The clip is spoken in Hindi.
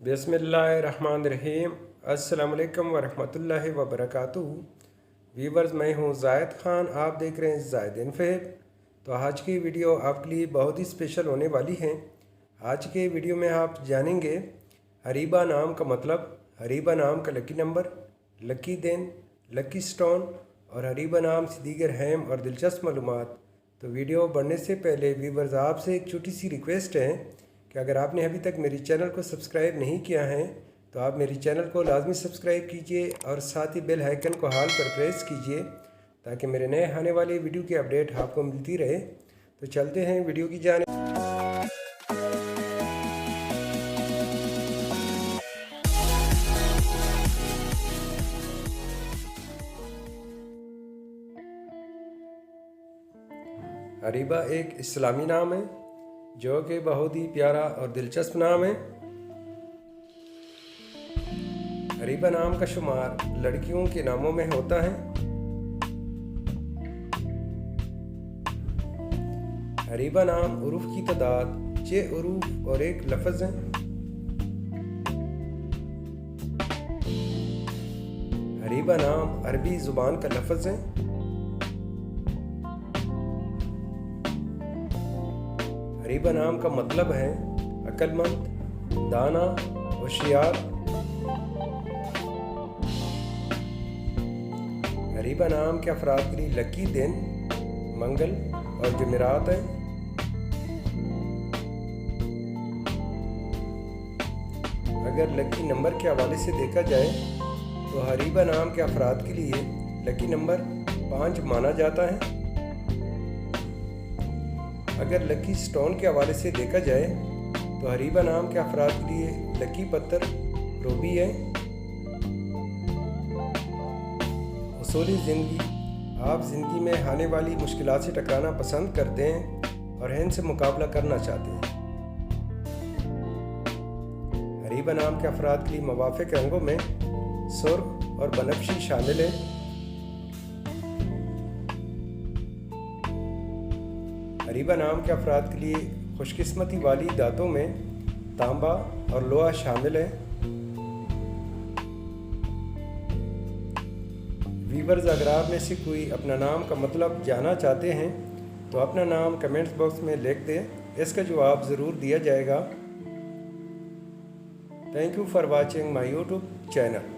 बिस्मिल्लाहिर्रहमानिर्रहीम। अस्सलामुअलैकुम वरहमतुल्लाहि वबरकातुहू। वीवर्स, मैं हूँ जायद ख़ान, आप देख रहे हैं जायद इन्फेड। तो आज की वीडियो आपके लिए बहुत ही स्पेशल होने वाली है। आज के वीडियो में आप जानेंगे हरीबा नाम का मतलब, हरीबा नाम का लकी नंबर, लकी दिन, लकी स्टोन और हरीबा नाम से दीगर अहम और दिलचस्प मालूमात। तो वीडियो बढ़ने से पहले वीवर्स, आपसे एक छोटी सी रिक्वेस्ट है कि अगर आपने अभी तक मेरी चैनल को सब्सक्राइब नहीं किया है तो आप मेरी चैनल को लाजमी सब्सक्राइब कीजिए और साथ ही बेल आइकन को हाल पर प्रेस कीजिए ताकि मेरे नए आने वाले वीडियो की अपडेट आपको मिलती रहे। तो चलते हैं वीडियो की जाने। हरीबा एक इस्लामी नाम है जो कि बहुत ही प्यारा और दिलचस्प नाम है। हरीबा नाम का शुमार लड़कियों के नामों में होता है। हरीबा नाम उरूफ की तादाद 6 उरूफ और 1 लफ्ज़ है। हरीबा नाम अरबी ज़ुबान का लफ्ज़ है। हरीबा नाम का मतलब है अक्लमंद, दाना, होशियार। हरीबा नाम के अफराद के लिए लकी दिन मंगल और जुमेरात है। अगर लकी नंबर के हवाले से देखा जाए तो हरीबा नाम के अफराद के लिए लकी नंबर 5 माना जाता है। अगर लकी स्टोन के हवाले से देखा जाए तो हरीबा नाम के अफराद के लिए लकी पत्थर रूबी है। उसूली ज़िंदगी, आप ज़िंदगी में आने वाली मुश्किलात से टकराना पसंद करते हैं और इनसे मुकाबला करना चाहते हैं। हरीबा नाम के अफराद के लिए मुवाफिक रंगों में सुर्ख और बनफशी शामिल है। हरीबा नाम के अफराद के लिए खुशकिस्मती वाली दांतों में तांबा और लोहा शामिल है। वीवर्स, अगर आप में से कोई अपना नाम का मतलब जानना चाहते हैं तो अपना नाम कमेंट्स बॉक्स में लिख दें, इसका जवाब ज़रूर दिया जाएगा। Thank you for watching my YouTube channel.